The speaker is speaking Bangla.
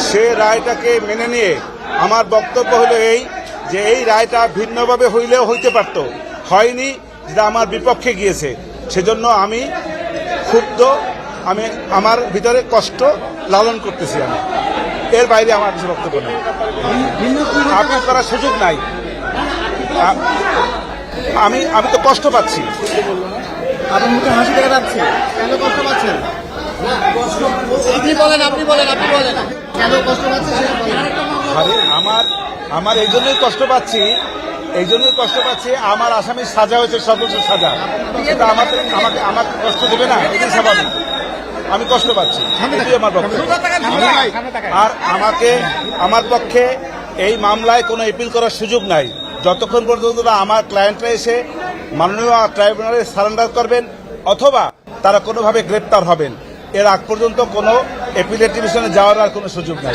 সে রায়টাকে মেনে নিয়ে আমার বক্তব্য হলো এই যে এই রায়টা ভিন্নভাবে হইলেও হইতে পারত, হয়নি, যেটা আমার বিপক্ষে গিয়েছে। সেজন্য আমি ক্ষুব্ধ, আমি আমার ভিতরে কষ্ট লালন করতেছি। আমি এর বাইরে আমার কিছু বক্তব্য নেই। আপিল করার সুযোগ নাই। আমি তো কষ্ট পাচ্ছি। আপনার মুখে হাসি দেখা যাচ্ছে, কেন কষ্ট পাচ্ছেন? আপনি বলেন কেন কষ্ট পাচ্ছেন সেটা বলেন। আরে আমার এই জন্যই কষ্ট পাচ্ছি, আমার আসামির সাজা হয়েছে সর্বোচ্চ সাজা। সেটা আমার কষ্ট দেবে না, এটাই স্বাভাবিক। আমি কষ্ট পাচ্ছি, এটাই আমার বক্তব্য। আর আমার পক্ষে এই মামলায় কোনো এপিল করার সুযোগ নাই যতক্ষণ পর্যন্ত না আমার ক্লায়েন্টরা এসে মাননীয় ট্রাইব্যুনালে সারেন্ডার করবেন অথবা তারা কোনোভাবে গ্রেপ্তার হবেন। এর আগ পর্যন্ত কোনো এপিলেট ডিভিশনে যাওয়ার আর কোনো সুযোগ নাই।